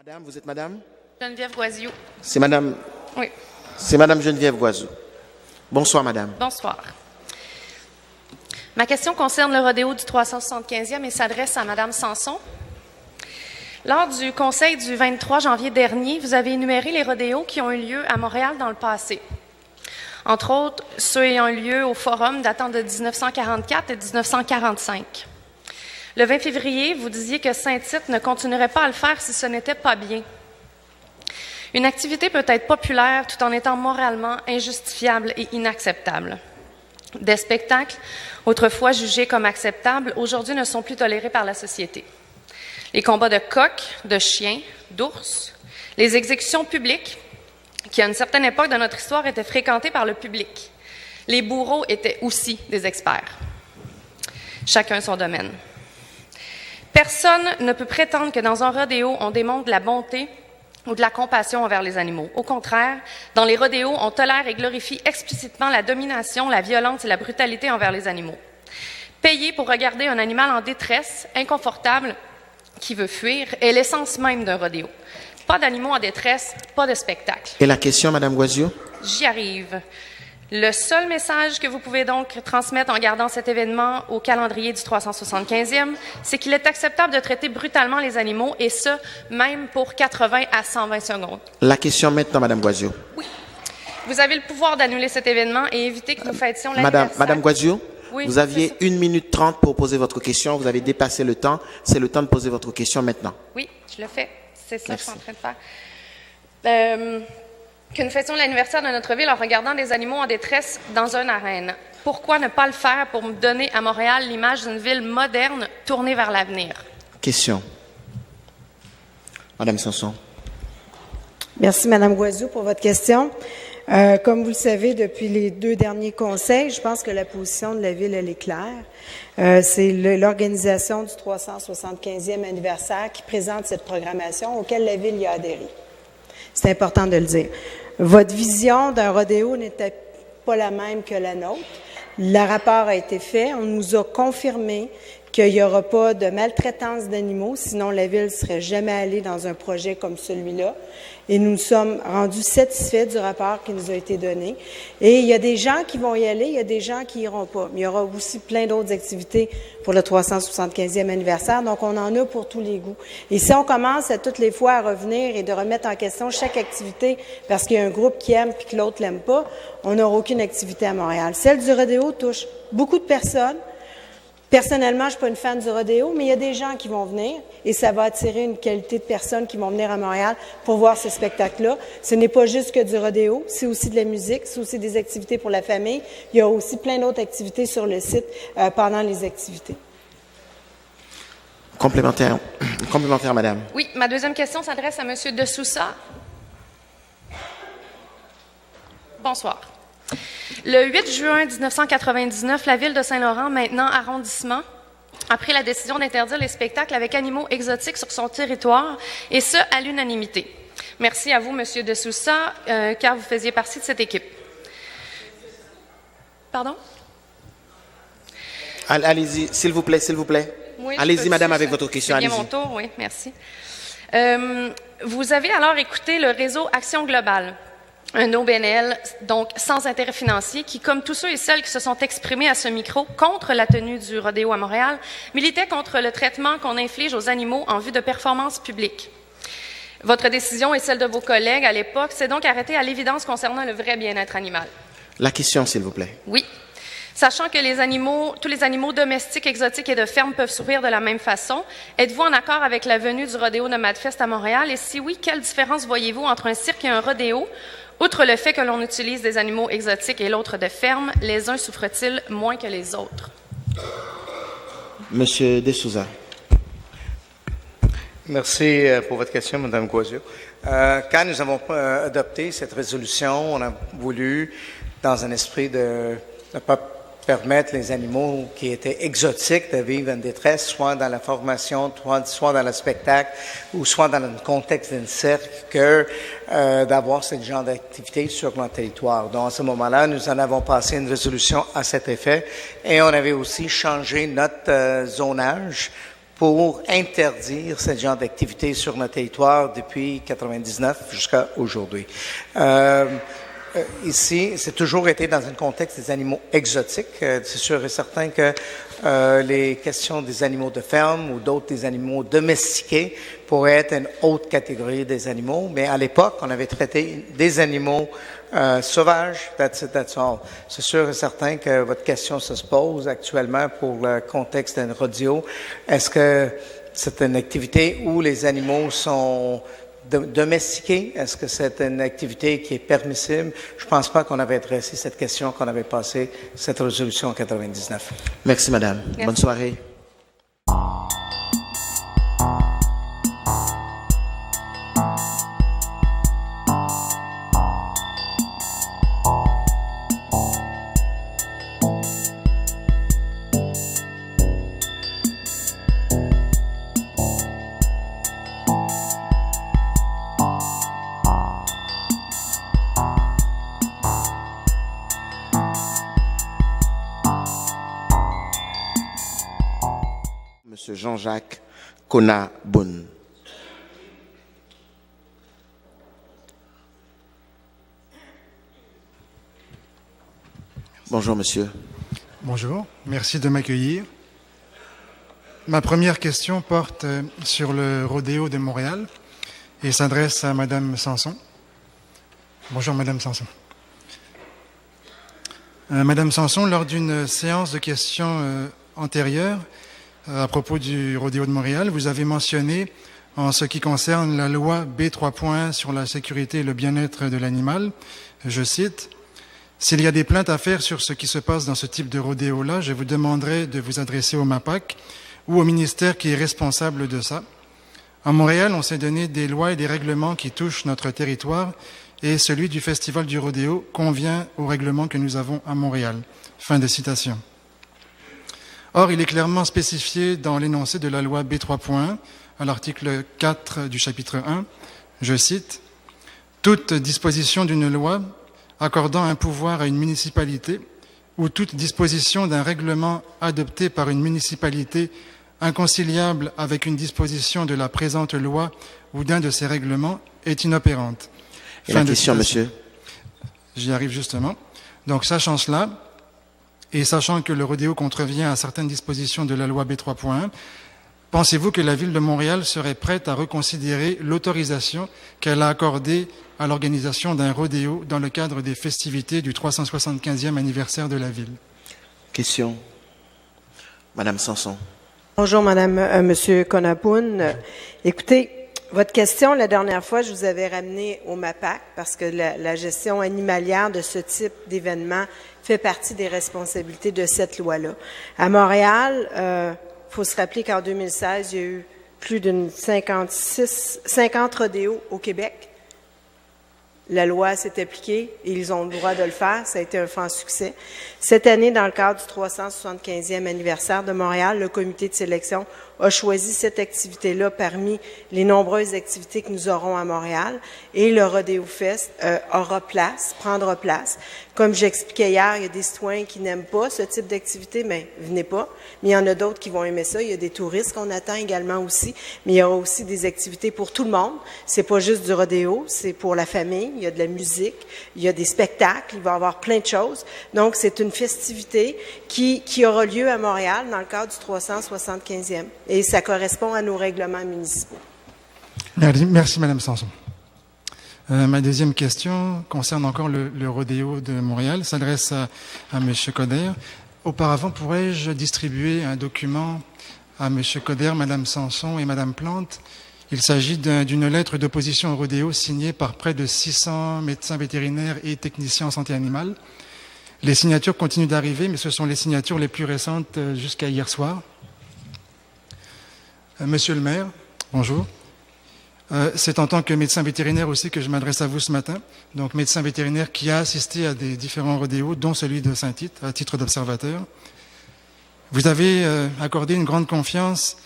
Madame, vous êtes madame? Geneviève Guazio. C'est madame? Oui. C'est madame Geneviève Guazou. Bonsoir madame. Bonsoir. Ma question concerne le rodéo du 375e et s'adresse à madame Sanson. Lors du conseil du 23 janvier dernier, vous avez énuméré les rodéos qui ont eu lieu à Montréal dans le passé. Entre autres, ceux ayant eu lieu au Forum datant de 1944 et 1945. Le 20 février, vous disiez que Saint-Tite ne continuerait pas à le faire si ce n'était pas bien. Une activité peut être populaire tout en étant moralement injustifiable et inacceptable. Des spectacles, autrefois jugés comme acceptables, aujourd'hui ne sont plus tolérés par la société. Les combats de coqs, de chiens, d'ours, les exécutions publiques, qui à une certaine époque de notre histoire étaient fréquentées par le public. Les bourreaux étaient aussi des experts. Chacun son domaine. Personne ne peut prétendre que dans un rodéo, on démontre de la bonté ou de la compassion envers les animaux. Au contraire, dans les rodéos, on tolère et glorifie explicitement la domination, la violence et la brutalité envers les animaux. Payer pour regarder un animal en détresse, inconfortable, qui veut fuir, est l'essence même d'un rodéo. Pas d'animaux en détresse, pas de spectacle. Et la question, madame Guazio? J'y arrive. Le seul message que vous pouvez donc transmettre en gardant cet événement au calendrier du 375e, c'est qu'il est acceptable de traiter brutalement les animaux, et ce, même pour 80 à 120 secondes. La question maintenant, madame Guazio. Oui. Vous avez le pouvoir d'annuler cet événement et éviter que nous fêtions l'anniversaire. Madame Guazio, oui, vous aviez 1 minute 30 pour poser votre question. Vous avez dépassé le temps. C'est le temps de poser votre question maintenant. Oui, je le fais. C'est ça Merci. que je suis en train de faire. Que nous fêtions l'anniversaire de notre ville en regardant des animaux en détresse dans une arène. Pourquoi ne pas le faire pour me donner à Montréal l'image d'une ville moderne tournée vers l'avenir? Question. Madame Sanson. Merci, Madame Guazou, pour votre question. Comme vous le savez, depuis les 2 derniers conseils, je pense que la position de la Ville, elle est claire. C'est l'organisation du 375e anniversaire qui présente cette programmation auquel la Ville y a adhéré. C'est important de le dire. Votre vision d'un rodéo n'était pas la même que la nôtre. Le rapport a été fait. On nous a confirmé qu'il n'y aura pas de maltraitance d'animaux, sinon la Ville ne serait jamais allée dans un projet comme celui-là. Et nous nous sommes rendus satisfaits du rapport qui nous a été donné. Et il y a des gens qui vont y aller, il y a des gens qui iront pas. Mais il y aura aussi plein d'autres activités pour le 375e anniversaire, donc on en a pour tous les goûts. Et si on commence à toutes les fois à revenir et de remettre en question chaque activité parce qu'il y a un groupe qui aime puis que l'autre l'aime pas, on n'aura aucune activité à Montréal. Celle du rodéo touche beaucoup de personnes. Personnellement, je ne suis pas une fan du rodéo, mais il y a des gens qui vont venir et ça va attirer une qualité de personnes qui vont venir à Montréal pour voir ce spectacle-là. Ce n'est pas juste que du rodéo, c'est aussi de la musique, c'est aussi des activités pour la famille. Il y a aussi plein d'autres activités sur le site pendant les activités. Complémentaire, madame. Oui, ma deuxième question s'adresse à M. De Sousa. Bonsoir. Le 8 juin 1999, la Ville de Saint-Laurent, maintenant arrondissement, a pris la décision d'interdire les spectacles avec animaux exotiques sur son territoire, et ce, à l'unanimité. Merci à vous, M. De Sousa, car vous faisiez partie de cette équipe. Pardon? Allez-y, s'il vous plaît. Oui, allez-y, madame, avec votre question. C'est bien mon tour, oui, merci. Vous avez alors écouté le réseau Action Globale, un OBNL, donc sans intérêt financier, qui, comme tous ceux et celles qui se sont exprimés à ce micro contre la tenue du rodéo à Montréal, militait contre le traitement qu'on inflige aux animaux en vue de performances publiques. Votre décision et celle de vos collègues à l'époque s'est donc arrêtée à l'évidence concernant le vrai bien-être animal. La question, s'il vous plaît. Oui. Sachant que tous les animaux domestiques, exotiques et de ferme peuvent souffrir de la même façon, êtes-vous en accord avec la venue du rodéo Nomad Fest à Montréal? Et si oui, quelle différence voyez-vous entre un cirque et un rodéo? Outre le fait que l'on utilise des animaux exotiques et l'autre de ferme, les uns souffrent-ils moins que les autres? Monsieur De Souza. Merci pour votre question, Mme Guazio. Quand nous avons adopté cette résolution, on a voulu, dans un esprit de ne pas permettre les animaux qui étaient exotiques de vivre en détresse, soit dans la formation, soit dans le spectacle, ou soit dans le contexte d'un cirque, que d'avoir ce genre d'activité sur notre territoire. Donc, à ce moment-là, nous en avons passé une résolution à cet effet, et on avait aussi changé notre zonage pour interdire ce genre d'activité sur notre territoire depuis 1999 jusqu'à aujourd'hui. Ici, c'est toujours été dans un contexte des animaux exotiques. C'est sûr et certain que les questions des animaux de ferme ou d'autres des animaux domestiqués pourraient être une autre catégorie des animaux, mais à l'époque, on avait traité des animaux sauvages, that's all. C'est sûr et certain que votre question se pose actuellement pour le contexte d'un rodéo. Est-ce que c'est une activité où les animaux sont domestiqués? Est-ce que c'est une activité qui est permissible? Je ne pense pas qu'on avait adressé cette question quand on avait passé cette résolution en 99. Merci, madame. Merci. Bonne soirée. Monsieur Jean-Jacques Konaboun. Bonjour, monsieur. Bonjour, merci de m'accueillir. Ma première question porte sur le rodéo de Montréal et s'adresse à Madame Sanson. Bonjour, Madame Sanson. Madame Sanson, lors d'une séance de questions antérieure, à propos du rodéo de Montréal, vous avez mentionné, en ce qui concerne la loi B3 sur la sécurité et le bien-être de l'animal, je cite, « S'il y a des plaintes à faire sur ce qui se passe dans ce type de rodéo-là, je vous demanderai de vous adresser au MAPAC ou au ministère qui est responsable de ça. À Montréal, on s'est donné des lois et des règlements qui touchent notre territoire et celui du Festival du rodéo convient au règlement que nous avons à Montréal. » Fin de citation. Or, il est clairement spécifié dans l'énoncé de la loi B3.1, à l'article 4 du chapitre 1, je cite, « Toute disposition d'une loi accordant un pouvoir à une municipalité ou toute disposition d'un règlement adopté par une municipalité inconciliable avec une disposition de la présente loi ou d'un de ses règlements est inopérante. » Et la question, monsieur? J'y arrive justement. Donc, sachant cela, et sachant que le rodéo contrevient à certaines dispositions de la loi B3.1, pensez-vous que la Ville de Montréal serait prête à reconsidérer l'autorisation qu'elle a accordée à l'organisation d'un rodéo dans le cadre des festivités du 375e anniversaire de la Ville? Question. Madame Sanson. Bonjour, Monsieur Konaboun. Écoutez, votre question, la dernière fois, je vous avais ramené au MAPAC parce que la gestion animalière de ce type d'événement fait partie des responsabilités de cette loi-là. À Montréal, faut se rappeler qu'en 2016, il y a eu plus d'une 50 rodéos au Québec. La loi s'est appliquée et ils ont le droit de le faire. Ça a été un franc succès. Cette année, dans le cadre du 375e anniversaire de Montréal, le comité de sélection a choisi cette activité-là parmi les nombreuses activités que nous aurons à Montréal. Et le Rodéo Fest prendra place. Comme j'expliquais hier, il y a des citoyens qui n'aiment pas ce type d'activité, mais venez pas. Mais il y en a d'autres qui vont aimer ça. Il y a des touristes qu'on attend également aussi. Mais il y aura aussi des activités pour tout le monde. C'est pas juste du rodéo, c'est pour la famille. Il y a de la musique, il y a des spectacles, il va y avoir plein de choses. Donc, c'est une festivité qui aura lieu à Montréal dans le cadre du 375e. Et ça correspond à nos règlements municipaux. Merci, Madame Sanson. Ma deuxième question concerne encore le rodéo de Montréal, s'adresse à M. Coder. Auparavant, pourrais-je distribuer un document à M. Coder, Mme Sanson et Mme Plante? Il s'agit d'une lettre d'opposition au rodéo signée par près de 600 médecins vétérinaires et techniciens en santé animale. Les signatures continuent d'arriver, mais ce sont les signatures les plus récentes jusqu'à hier soir. Monsieur le maire, bonjour. C'est en tant que médecin vétérinaire aussi que je m'adresse à vous ce matin. Donc, médecin vétérinaire qui a assisté à des différents rodéos, dont celui de Saint-Tite, à titre d'observateur. Vous avez accordé une grande confiance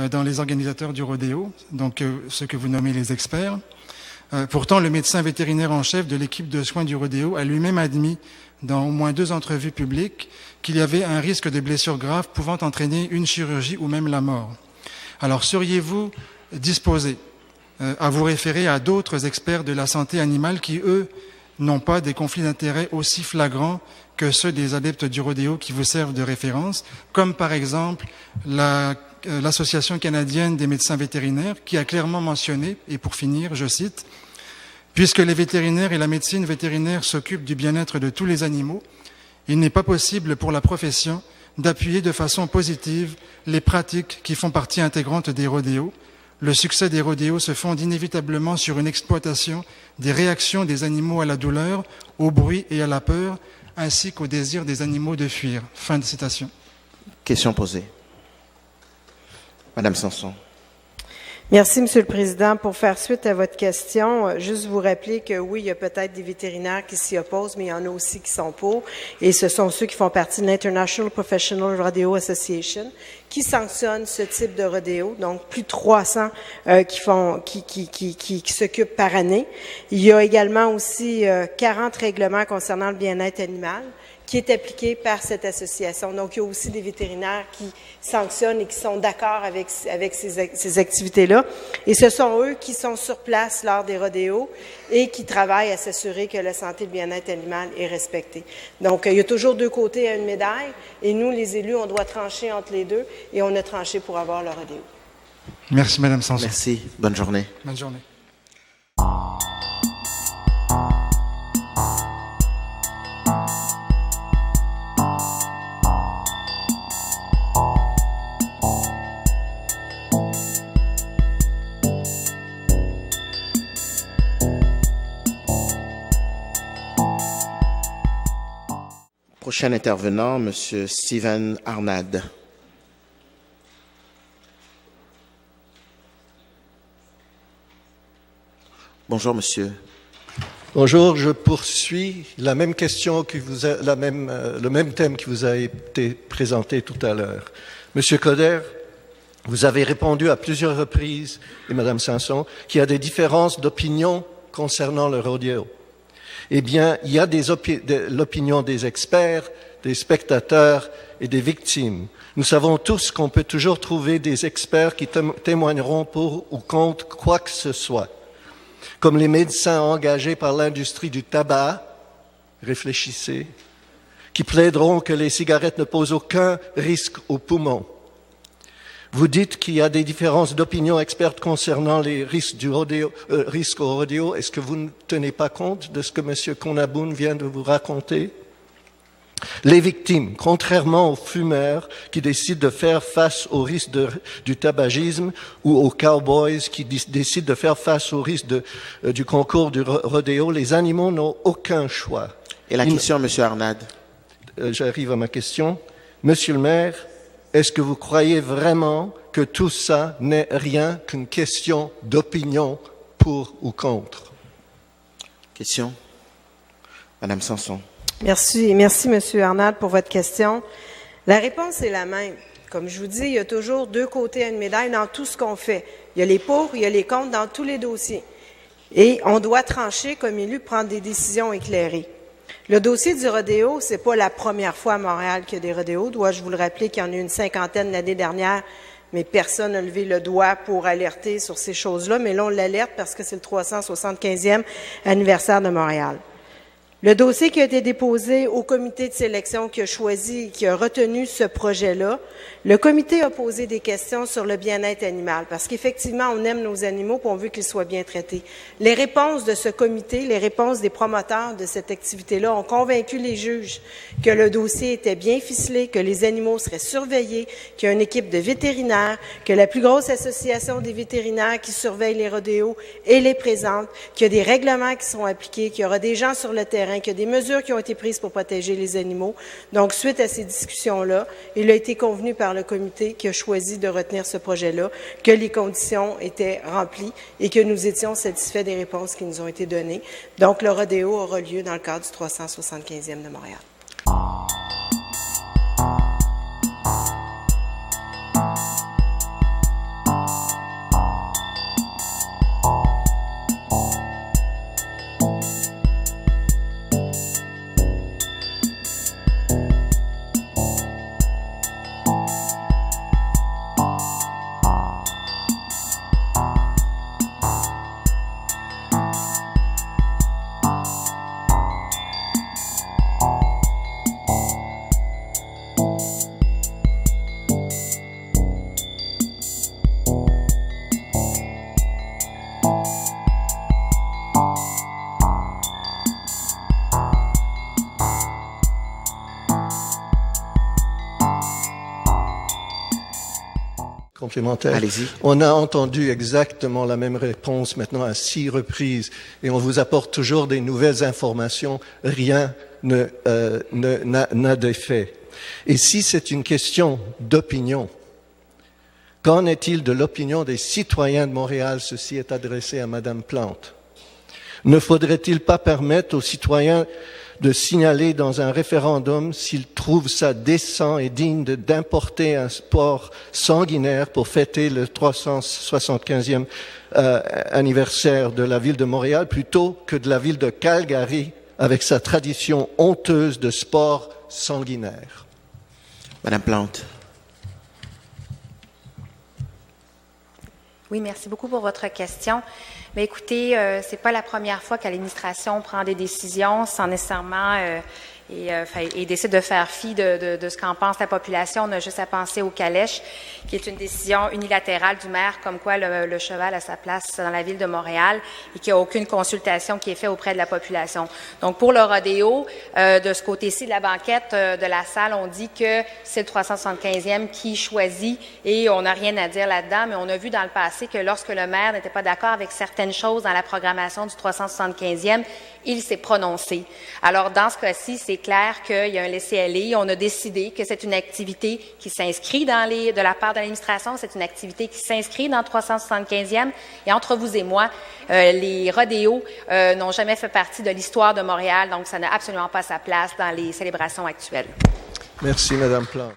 dans les organisateurs du rodéo, donc ceux que vous nommez les experts. Pourtant, le médecin vétérinaire en chef de l'équipe de soins du rodéo a lui-même admis, dans au moins 2 entrevues publiques, qu'il y avait un risque de blessure grave pouvant entraîner une chirurgie ou même la mort. Alors, seriez-vous disposé à vous référer à d'autres experts de la santé animale qui, eux, n'ont pas des conflits d'intérêts aussi flagrants que ceux des adeptes du rodéo qui vous servent de référence, comme par exemple l'Association canadienne des médecins vétérinaires qui a clairement mentionné, et pour finir, je cite, « Puisque les vétérinaires et la médecine vétérinaire s'occupent du bien-être de tous les animaux, il n'est pas possible pour la profession d'appuyer de façon positive les pratiques qui font partie intégrante des rodéos. Le succès des rodéos se fonde inévitablement sur une exploitation des réactions des animaux à la douleur, au bruit et à la peur, ainsi qu'au désir des animaux de fuir. » Fin de citation. Question posée. Madame Sanson. Merci, Monsieur le Président. Pour faire suite à votre question, juste vous rappeler que oui, il y a peut-être des vétérinaires qui s'y opposent, mais il y en a aussi qui sont pour. Et ce sont ceux qui font partie de l'International Professional Rodeo Association qui sanctionnent ce type de rodéo. Donc, plus de 300 qui s'occupent par année. Il y a également aussi 40 règlements concernant le bien-être animal qui est appliqué par cette association. Donc, il y a aussi des vétérinaires qui sanctionnent et qui sont d'accord avec ces activités-là. Et ce sont eux qui sont sur place lors des rodéos et qui travaillent à s'assurer que la santé et le bien-être animal est respectée. Donc, il y a toujours deux côtés à une médaille et nous, les élus, on doit trancher entre les deux et on a tranché pour avoir le rodéo. Merci, Madame Sanson. Merci. Bonne journée. Bonne journée. Prochain intervenant, Monsieur Steven Arnad. Bonjour, monsieur. Bonjour, je poursuis la même question le même thème qui vous a été présenté tout à l'heure. Monsieur Coder, vous avez répondu à plusieurs reprises, et Madame Sanson, qu'il y a des différences d'opinion concernant le rodéo. Eh bien, il y a l'opinion des experts, des spectateurs et des victimes. Nous savons tous qu'on peut toujours trouver des experts qui témoigneront pour ou contre quoi que ce soit. Comme les médecins engagés par l'industrie du tabac, réfléchissez, qui plaideront que les cigarettes ne posent aucun risque aux poumons. Vous dites qu'il y a des différences d'opinion expertes concernant les risques risques au rodéo. Est-ce que vous ne tenez pas compte de ce que M. Konaboun vient de vous raconter? Les victimes, contrairement aux fumeurs qui décident de faire face au risque du tabagisme ou aux cowboys qui décident de faire face au risque du concours du rodéo, les animaux n'ont aucun choix. Et la question, Monsieur Arnad? J'arrive à ma question. Monsieur le maire, est-ce que vous croyez vraiment que tout ça n'est rien qu'une question d'opinion pour ou contre? Question. Madame Sanson. Merci, Monsieur Arnad, pour votre question. La réponse est la même. Comme je vous dis, il y a toujours deux côtés à une médaille dans tout ce qu'on fait. Il y a les pour, il y a les contre dans tous les dossiers. Et on doit trancher, comme élu, prendre des décisions éclairées. Le dossier du rodéo, c'est pas la première fois à Montréal qu'il y a des rodéos. Dois-je vous le rappeler qu'il y en a eu une cinquantaine l'année dernière, mais personne n'a levé le doigt pour alerter sur ces choses-là. Mais là, on l'alerte parce que c'est le 375e anniversaire de Montréal. Le dossier qui a été déposé au comité de sélection qui a choisi, qui a retenu ce projet-là, le comité a posé des questions sur le bien-être animal, parce qu'effectivement, on aime nos animaux et on veut qu'ils soient bien traités. Les réponses de ce comité, les réponses des promoteurs de cette activité-là ont convaincu les juges que le dossier était bien ficelé, que les animaux seraient surveillés, qu'il y a une équipe de vétérinaires, que la plus grosse association des vétérinaires qui surveille les rodéos et les présente, qu'il y a des règlements qui sont appliqués, qu'il y aura des gens sur le terrain, qu'il y a des mesures qui ont été prises pour protéger les animaux. Donc, suite à ces discussions-là, il a été convenu par le comité qui a choisi de retenir ce projet-là, que les conditions étaient remplies et que nous étions satisfaits des réponses qui nous ont été données. Donc, le rodéo aura lieu dans le cadre du 375e de Montréal. complémentaire. Allez-y. On a entendu exactement la même réponse maintenant à 6 reprises et on vous apporte toujours des nouvelles informations. Rien n'a d'effet. Et si c'est une question d'opinion, qu'en est-il de l'opinion des citoyens de Montréal? Ceci est adressé à Madame Plante. Ne faudrait-il pas permettre aux citoyens de signaler dans un référendum s'ils trouvent ça décent et digne d'importer un sport sanguinaire pour fêter le 375e anniversaire de la ville de Montréal plutôt que de la ville de Calgary avec sa tradition honteuse de sport sanguinaire? Madame Plante. Oui, merci beaucoup pour votre question. Mais écoutez, c'est pas la première fois que l'administration prend des décisions sans nécessairement et décide de faire fi de ce qu'en pense la population. On a juste à penser au calèche, qui est une décision unilatérale du maire, comme quoi le cheval a sa place dans la ville de Montréal et qu'il n'y a aucune consultation qui est faite auprès de la population. Donc, pour le rodéo, de ce côté-ci de la banquette de la salle, on dit que c'est le 375e qui choisit et on n'a rien à dire là-dedans, mais on a vu dans le passé que lorsque le maire n'était pas d'accord avec certaines choses dans la programmation du 375e, il s'est prononcé. Alors, dans ce cas-ci, c'est clair qu'il y a un laisser-aller. On a décidé que c'est une activité qui s'inscrit de la part de l'administration, c'est une activité qui s'inscrit dans le 375e. Et entre vous et moi, les rodéos n'ont jamais fait partie de l'histoire de Montréal, donc ça n'a absolument pas sa place dans les célébrations actuelles. Merci, Madame Plante.